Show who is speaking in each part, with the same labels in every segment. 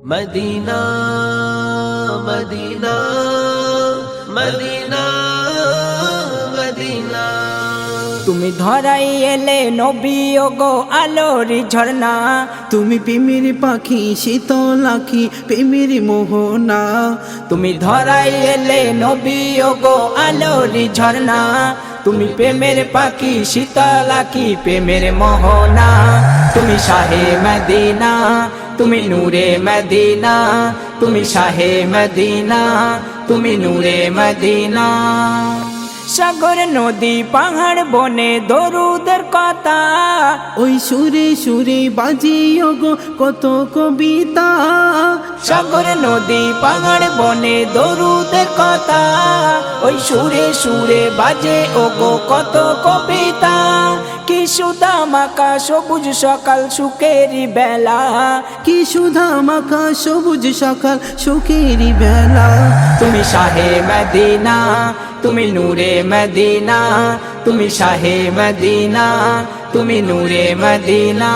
Speaker 1: Medina Medina Medina Medina.
Speaker 2: তুমি ধরাই এলে নবী ওগো আলোর ঝর্ণা,
Speaker 3: তুমি প্রেমের পাখি শীতল আঁখি প্রেমের মোহনা।
Speaker 2: তুমি ধরাই এলে নবী ওগো আলোর ঝর্ণা, তুমি প্রেমের পাখি শীতল আঁখি প্রেমের মোহনা। তুমি শাহে মদিনা, তুমি নূরে মদিনা, তুমি শাহে মদিনা, তুমি নূরে মদিনা। সাগর নদী পাহাড় বনে দরুদের কথা,
Speaker 3: ওই সুরে সুরে বাজে ওগো কত কবিতা।
Speaker 2: সাগর নদী পাহাড় বনে দরুদের কথা, ওই সুরে সুরে বাজে ওগো কত কবিতা। কি সুধা মাখা সবুজ সকাল সুখেরি বেলা,
Speaker 3: কি সুধা মাখা সবুজ সকাল সুখেরি বেলা।
Speaker 2: তুমি শাহে মদিনা, তুমি নূরে মদিনা, তুমি শাহে মদিনা, তুমি নূরে মদিনা।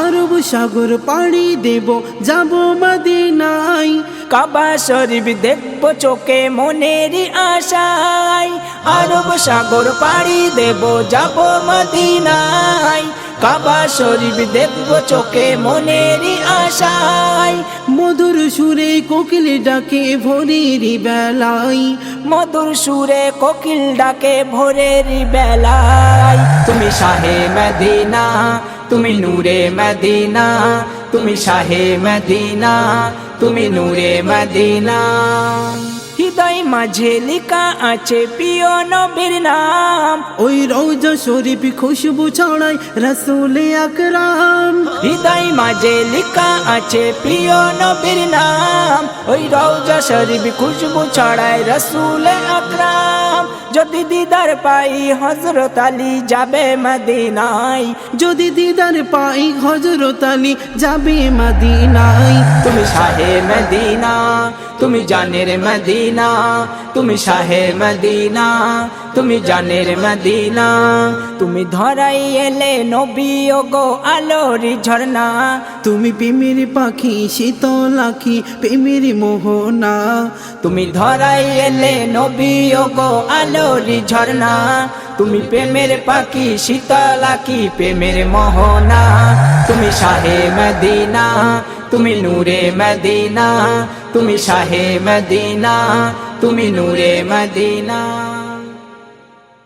Speaker 3: আরব সাগর পাড়ি দেব যাব মদিনায়,
Speaker 2: কাবা শরীফ দেখবো চোখে মনেরই আশায়। আরব সাগর পাড়ি দেব যাব মদিনায়, কাবা শরীফ দেখবো চোখে মনেরই আশায়।
Speaker 3: মধুর সুরে কোকিল ডাকে ভোরের বেলায়,
Speaker 2: মধুর সুরে কোকিল ডাকে ভোরের বেলায়। তুমি শাহে মদিনা, তুমি নূরে মদিনা, তুমি শাহে মদিনা, তুমি নূরে মদিনা। হৃদয় মাঝে লিখা আছে প্রিয় নবীর নাম,
Speaker 3: ওই রওজা শরীফ খুশবু ছড়ায় রাসূল আকরাম।
Speaker 2: হৃদয় মাঝে লিখা আছে প্রিয় নবীর নাম, ওই রওজা শরীফ খুশবু ছড়ায় রাসূল আকরাম। যদি দিদার পাই হযরত আলী যাবে মদিনায়,
Speaker 3: যদি দিদার পাই হযরত আলী যাবে মদিনায়।
Speaker 2: তুমি শাহে মদিনা, তুমি জানের মদিনা, তুমি শাহে মদিনা, তুমি জানের মদিনা। তুমি ধরাই এলে নবী ওগো আলোর ঝর্ণা,
Speaker 3: তুমি প্রেমের পাখি শীতল আঁখি প্রেমের মোহনা।
Speaker 2: তুমি ধরাই এলে নবী ওগো আলোর ঝর্ণা, তুমি প্রেমের পাখি শীতল আঁখি প্রেমের মোহনা। তুমি শাহে মদিনা, তুমি নূরে মদিনা, তুমি শাহে মদিনা, তুমি নূরে মদিনা।